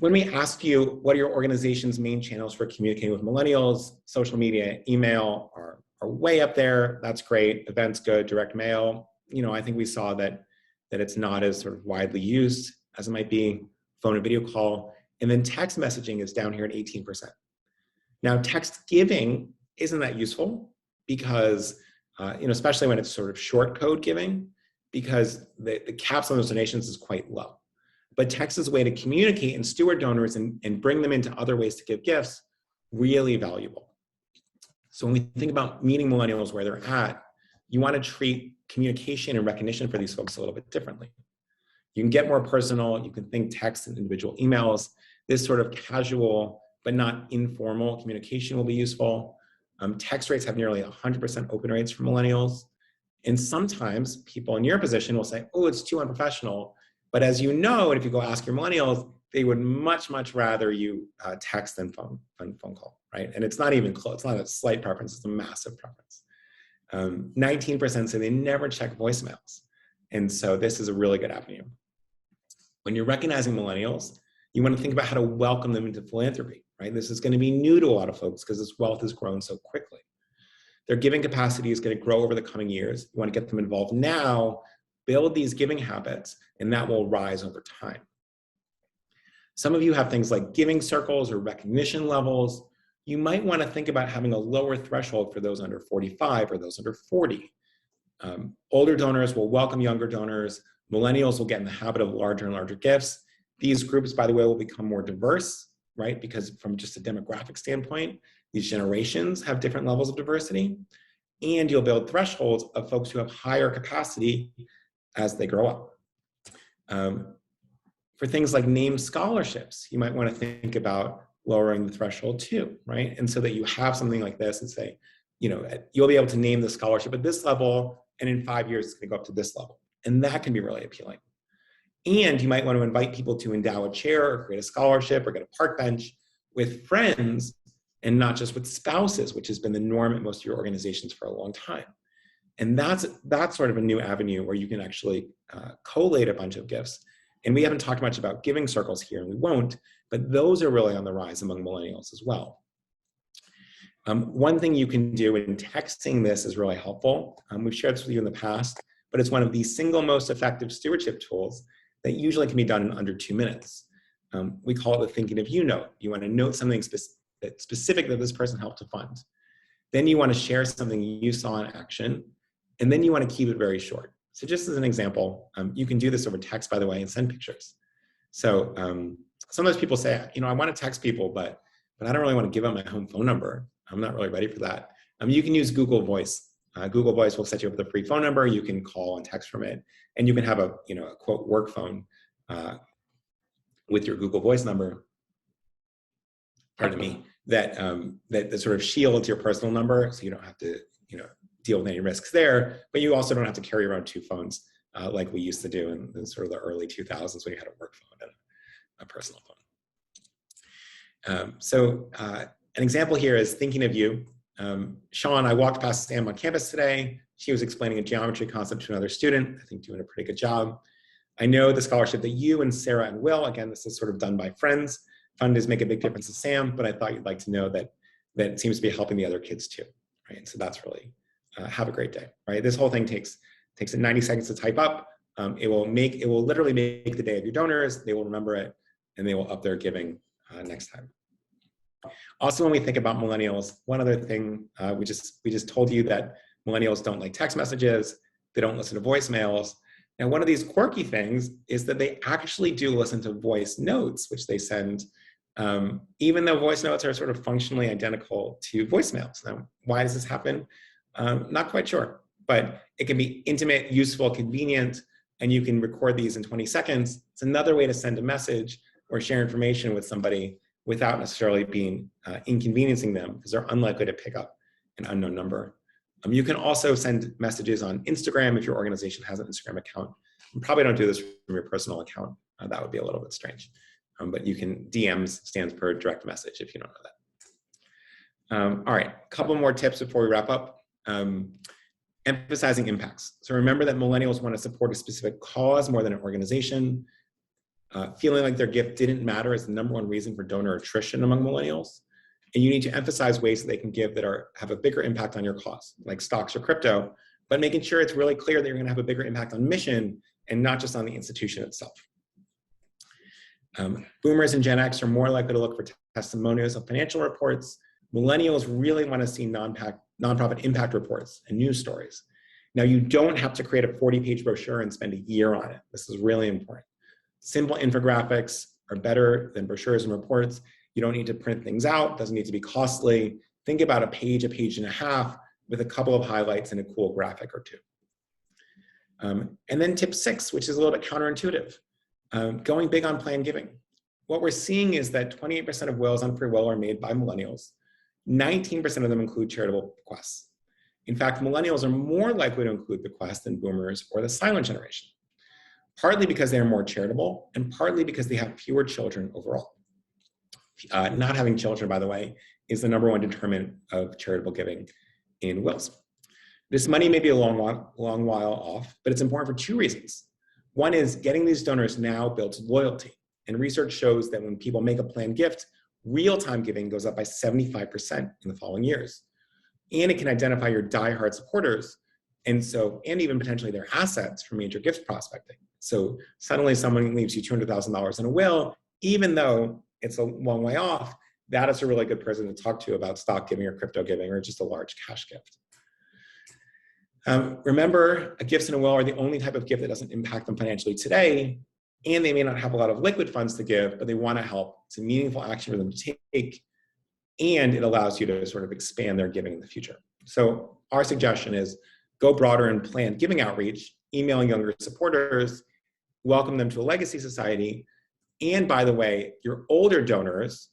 When we ask you what are your organization's main channels for communicating with millennials, social media, email are way up there. That's great. Events good, direct mail. I think we saw that it's not as sort of widely used as it might be. Phone and video call, and then text messaging is down here at 18%. Now, text giving isn't that useful because, especially when it's sort of short code giving, because the caps on those donations is quite low. But text is a way to communicate and steward donors and bring them into other ways to give gifts, really valuable. So when we think about meeting millennials where they're at, you want to treat communication and recognition for these folks a little bit differently. You can get more personal. You can think text and individual emails. This sort of casual but not informal communication will be useful. Text rates have nearly 100% open rates for millennials. And sometimes people in your position will say, oh, it's too unprofessional. But as you know, and if you go ask your millennials, they would much, much rather you text than phone call, right? And it's not even close. It's not a slight preference. It's a massive preference. 19% say they never check voicemails. And so this is a really good avenue. When you're recognizing millennials, you want to think about how to welcome them into philanthropy, right? This is going to be new to a lot of folks because this wealth has grown so quickly. Their giving capacity is going to grow over the coming years. You want to get them involved now, build these giving habits, and that will rise over time. Some of you have things like giving circles or recognition levels. You might want to think about having a lower threshold for those under 45 or those under 40. Older donors will welcome younger donors. Millennials will get in the habit of larger and larger gifts. These groups, by the way, will become more diverse, right? Because from just a demographic standpoint, these generations have different levels of diversity. And you'll build thresholds of folks who have higher capacity as they grow up. For things like named scholarships, you might want to think about lowering the threshold too, right? And so that you have something like this and say, you'll be able to name the scholarship at this level, and in 5 years, it's going to go up to this level. And that can be really appealing. And you might want to invite people to endow a chair or create a scholarship or get a park bench with friends and not just with spouses, which has been the norm at most of your organizations for a long time. And that's sort of a new avenue where you can actually collate a bunch of gifts. And we haven't talked much about giving circles here, and we won't, but those are really on the rise among millennials as well. One thing you can do in texting this is really helpful. We've shared this with you in the past, but it's one of the single most effective stewardship tools that usually can be done in under 2 minutes. We call it the thinking of you note. You want to note something specific that this person helped to fund. Then you want to share something you saw in action, and then you want to keep it very short. So just as an example, you can do this over text, by the way, and send pictures. So sometimes people say, I want to text people, but I don't really want to give out my home phone number. I'm not really ready for that. You can use Google Voice. Google Voice will set you up with a free phone number. You can call and text from it, and you can have a quote work phone with your Google Voice number. Pardon me. That sort of shields your personal number, so you don't have to deal with any risks there. But you also don't have to carry around 2 phones like we used to do in sort of the early 2000s when you had a work phone and a personal phone. So an example here is thinking of you. Sean, I walked past Sam on campus today. She was explaining a geometry concept to another student, I think doing a pretty good job. I know the scholarship that you and Sarah and Will, again, this is sort of done by friends, fund is make a big difference to Sam, but I thought you'd like to know that it seems to be helping the other kids too, right? So that's really, have a great day, right? This whole thing takes 90 seconds to type up. It will literally make the day of your donors. They will remember it, and they will up their giving next time. Also, when we think about millennials, one other thing, we just told you that millennials don't like text messages, they don't listen to voicemails. Now, one of these quirky things is that they actually do listen to voice notes, which they send, even though voice notes are sort of functionally identical to voicemails. Now, why does this happen? Not quite sure, but it can be intimate, useful, convenient, and you can record these in 20 seconds. It's another way to send a message or share information with somebody without necessarily being inconveniencing them, because they're unlikely to pick up an unknown number. You can also send messages on Instagram if your organization has an Instagram account. You probably don't do this from your personal account. That would be a little bit strange. But you can, DMs stands for direct message if you don't know that. All right, a couple more tips before we wrap up. Emphasizing impacts. So remember that millennials want to support a specific cause more than an organization. Feeling like their gift didn't matter is the #1 reason for donor attrition among millennials. And you need to emphasize ways that they can give that have a bigger impact on your cause, like stocks or crypto, but making sure it's really clear that you're going to have a bigger impact on mission and not just on the institution itself. Boomers and Gen X are more likely to look for testimonials of financial reports. Millennials really want to see nonprofit impact reports and news stories. Now, you don't have to create a 40-page brochure and spend a year on it. This is really important. Simple infographics are better than brochures and reports. You don't need to print things out. It doesn't need to be costly. Think about a page and a half with a couple of highlights and a cool graphic or two. And then tip 6, which is a little bit counterintuitive, going big on planned giving. What we're seeing is that 28% of wills on FreeWill are made by millennials. 19% of them include charitable bequests. In fact, millennials are more likely to include bequests than boomers or the silent generation, partly because they are more charitable and partly because they have fewer children overall. Not having children, by the way, is the #1 determinant of charitable giving in wills. This money may be a long while off, but it's important for 2 reasons. One is getting these donors now builds loyalty. And research shows that when people make a planned gift, real-time giving goes up by 75% in the following years. And it can identify your diehard supporters, and even potentially their assets for major gift prospecting. So suddenly someone leaves you $200,000 in a will, even though it's a long way off, that is a really good person to talk to about stock giving or crypto giving or just a large cash gift. Remember, gifts in a will are the only type of gift that doesn't impact them financially today, and they may not have a lot of liquid funds to give, but they want to help. It's a meaningful action for them to take, and it allows you to sort of expand their giving in the future. So our suggestion is go broader in planned giving outreach, emailing younger supporters, welcome them to a legacy society. And by the way, your older donors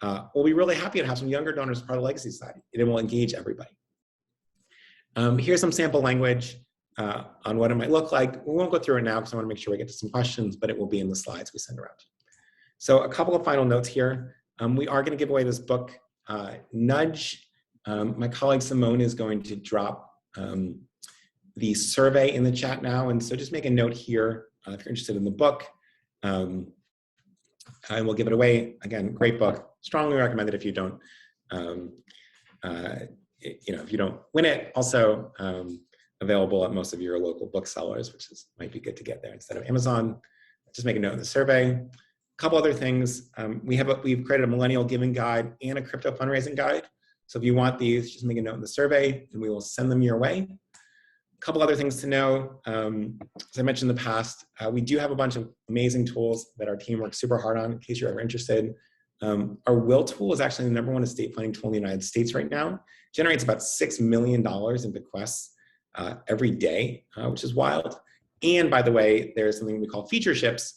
will be really happy to have some younger donors as part of the legacy society. It will engage everybody. Here's some sample language on what it might look like. We won't go through it now because I want to make sure we get to some questions, but it will be in the slides we send around. So a couple of final notes here. We are going to give away this book, Nudge. My colleague Simone is going to drop the survey in the chat now. And so just make a note here if you're interested in the book. I will give it away. Again, great book. Strongly recommend it if you don't, if you don't win it. Also available at most of your local booksellers, which might be good to get there instead of Amazon. Just make a note in the survey. A couple other things. We've created a millennial giving guide and a crypto fundraising guide. So if you want these, just make a note in the survey and we will send them your way. A couple other things to know. As I mentioned in the past, we do have a bunch of amazing tools that our team works super hard on in case you're ever interested. Our Will tool is actually the #1 estate planning tool in the United States right now. Generates about $6 million in bequests every day, which is wild. And by the way, there's something we call featureships,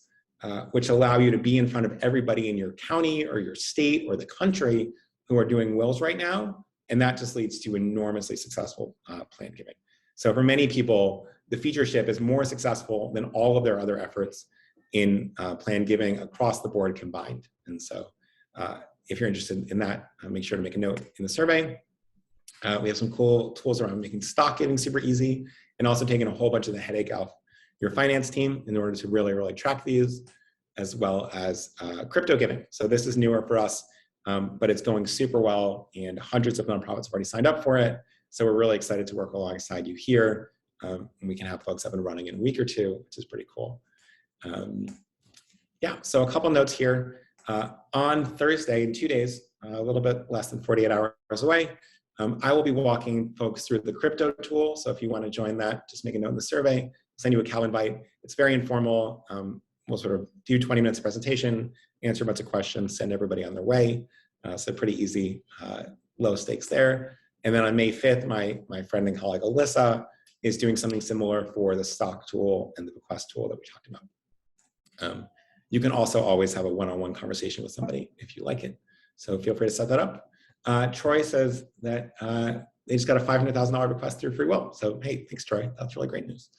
which allow you to be in front of everybody in your county or your state or the country who are doing wills right now. And that just leads to enormously successful planned giving. So for many people, the featureship is more successful than all of their other efforts in planned giving across the board combined. And so if you're interested in that, make sure to make a note in the survey. We have some cool tools around making stock giving super easy and also taking a whole bunch of the headache off your finance team in order to really, really track these, as well as crypto giving. So this is newer for us, but it's going super well and hundreds of nonprofits have already signed up for it. So we're really excited to work alongside you here. And we can have folks up and running in a week or two, which is pretty cool. Yeah, so a couple notes here. On Thursday, in 2 days, a little bit less than 48 hours away. I will be walking folks through the crypto tool. So if you want to join that, just make a note in the survey, send you a Cal invite. It's very informal. We'll sort of do 20 minutes of presentation, answer a bunch of questions, send everybody on their way. So pretty easy, low stakes there. And then on May 5th, my friend and colleague Alyssa is doing something similar for the stock tool and the bequest tool that we talked about. You can also always have a one-on-one conversation with somebody if you like it. So feel free to set that up. Troy says that they just got a $500,000 request through FreeWill. So hey, thanks, Troy. That's really great news.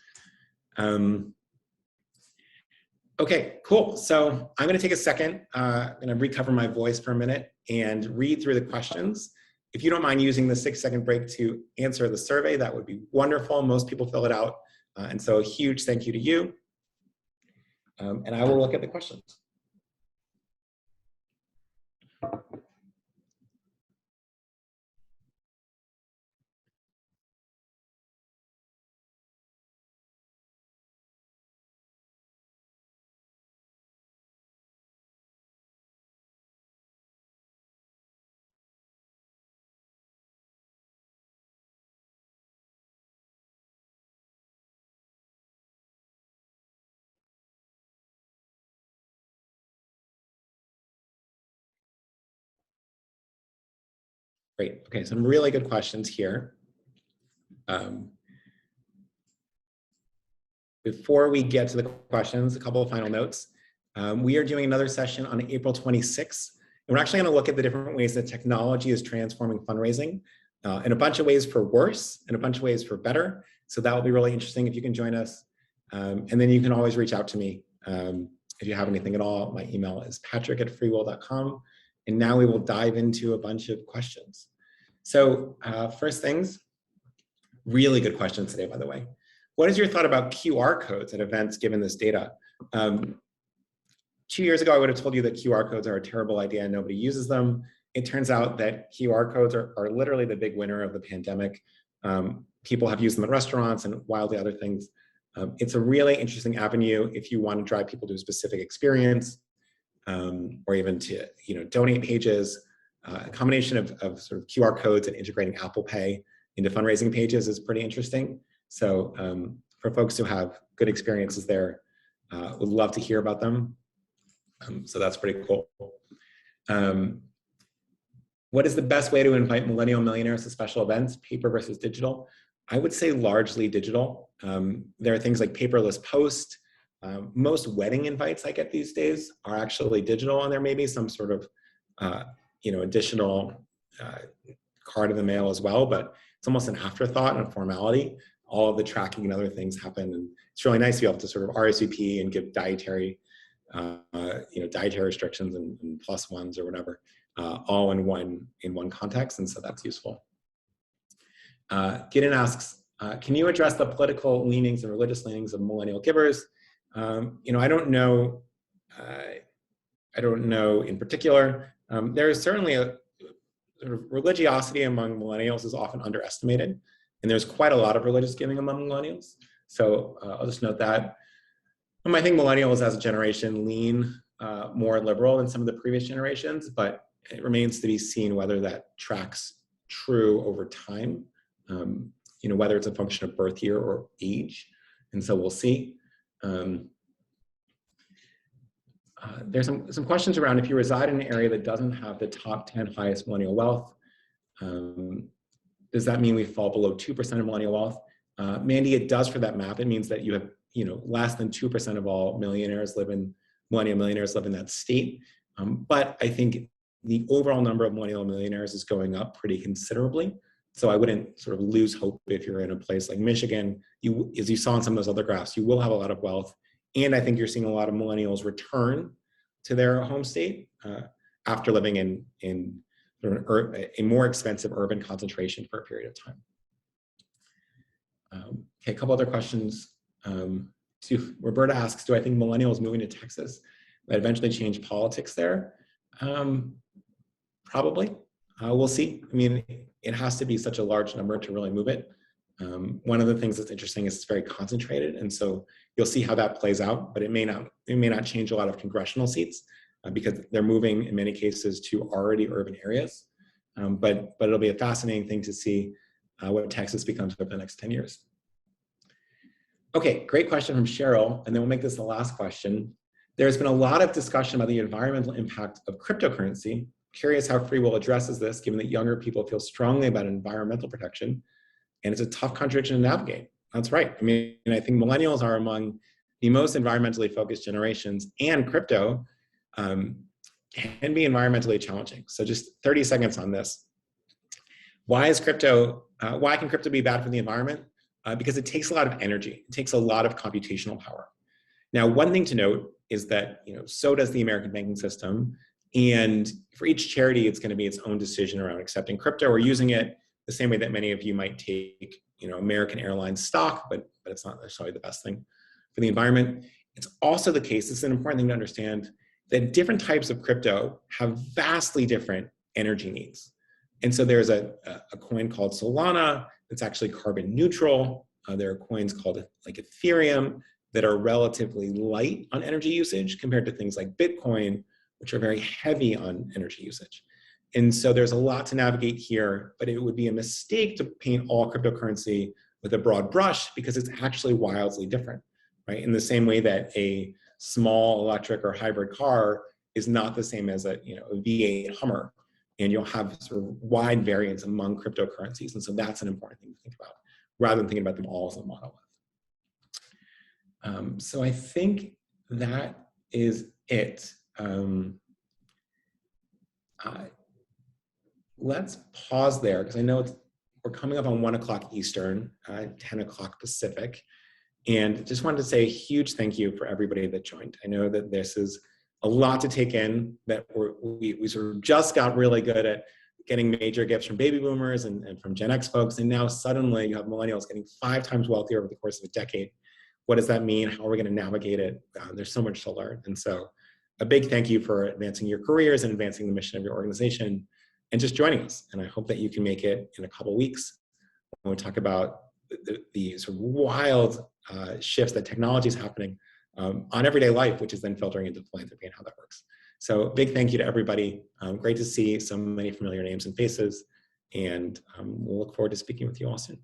Okay, cool. So I'm going to take a second. I'm going to recover my voice for a minute and read through the questions. If you don't mind using the 6-second break to answer the survey, that would be wonderful. Most people fill it out. And so a huge thank you to you. And I will look at the questions. Great. Okay, some really good questions here. Before we get to the questions, a couple of final notes. We are doing another session on April 26th. And we're actually going to look at the different ways that technology is transforming fundraising in a bunch of ways for worse and a bunch of ways for better. So that will be really interesting if you can join us. And then you can always reach out to me if you have anything at all. My email is patrick@freewill.com. And now we will dive into a bunch of questions. So first things, really good questions today, by the way. What is your thought about QR codes at events given this data? 2 years ago, I would have told you that QR codes are a terrible idea and nobody uses them. It turns out that QR codes are literally the big winner of the pandemic. People have used them at restaurants and wildly other things. It's a really interesting avenue if you want to drive people to a specific experience or even to donate pages. A combination of sort of QR codes and integrating Apple Pay into fundraising pages is pretty interesting. So for folks who have good experiences there, would love to hear about them. So that's pretty cool. What is the best way to invite millennial millionaires to special events, paper versus digital? I would say largely digital. There are things like paperless post. Most wedding invites I get these days are actually digital, and there may be some sort of additional card in the mail as well, but it's almost an afterthought and a formality. All of the tracking and other things happen, and it's really nice to be able to sort of RSVP and give dietary, dietary restrictions and plus ones or whatever, all in one context, and so that's useful. Gideon asks, can you address the political leanings and religious leanings of millennial givers? I don't know. I don't know in particular. There is certainly a sort of religiosity among millennials is often underestimated, and there's quite a lot of religious giving among millennials. So I'll just note that. I think millennials as a generation lean more liberal than some of the previous generations, but it remains to be seen whether that tracks true over time, whether it's a function of birth year or age. And so we'll see. There's some questions around if you reside in an area that doesn't have the top 10 highest millennial wealth, does that mean we fall below 2% of millennial wealth? Mandy, it does for that map. It means that you have, less than 2% of all millennial millionaires live in that state. But I think the overall number of millennial millionaires is going up pretty considerably. So I wouldn't sort of lose hope if you're in a place like Michigan. As you saw in some of those other graphs, you will have a lot of wealth. And I think you're seeing a lot of millennials return to their home state after living in a more expensive urban concentration for a period of time. Okay, a couple other questions. Roberta asks, do I think millennials moving to Texas might eventually change politics there? Probably. We'll see. I mean, it has to be such a large number to really move it. One of the things that's interesting is it's very concentrated, and so you'll see how that plays out, but it may not change a lot of congressional seats. because they're moving in many cases to already urban areas. But it'll be a fascinating thing to see what Texas becomes over the next 10 years. Okay, great question from Cheryl, and then we'll make this the last question. There's been a lot of discussion about the environmental impact of cryptocurrency. Curious how FreeWill addresses this, given that younger people feel strongly about environmental protection, and it's a tough contradiction to navigate. That's right. I mean, I think millennials are among the most environmentally focused generations, and crypto can be environmentally challenging. So just 30 seconds on this. Why can crypto be bad for the environment? Because it takes a lot of energy. It takes a lot of computational power. Now, one thing to note is that, so does the American banking system. And for each charity, it's going to be its own decision around accepting crypto or using it the same way that many of you might take, American Airlines stock, but it's not necessarily the best thing for the environment. It's also the case, this is an important thing to understand, that different types of crypto have vastly different energy needs. And so there's a coin called Solana that's actually carbon neutral. There are coins called like Ethereum that are relatively light on energy usage compared to things like Bitcoin, which are very heavy on energy usage. And so there's a lot to navigate here, but it would be a mistake to paint all cryptocurrency with a broad brush because it's actually wildly different, right? In the same way that a small electric or hybrid car is not the same as a V8 Hummer. And you'll have sort of wide variance among cryptocurrencies. And so that's an important thing to think about, rather than thinking about them all as a monolith. So I think that is it. Let's pause there, because I know we're coming up on 1 o'clock Eastern, 10 o'clock Pacific. And just wanted to say a huge thank you for everybody that joined. I know that this is a lot to take in, that we sort of just got really good at getting major gifts from baby boomers and from Gen X folks, and now suddenly you have millennials getting 5 times wealthier over the course of a decade. What does that mean? How are we going to navigate it? There's so much to learn. And so a big thank you for advancing your careers and advancing the mission of your organization and just joining us. And I hope that you can make it in a couple weeks when we talk about the sort of wild shifts that technology is happening on everyday life, which is then filtering into philanthropy and how that works. So big thank you to everybody. Great to see so many familiar names and faces, and we'll look forward to speaking with you all soon.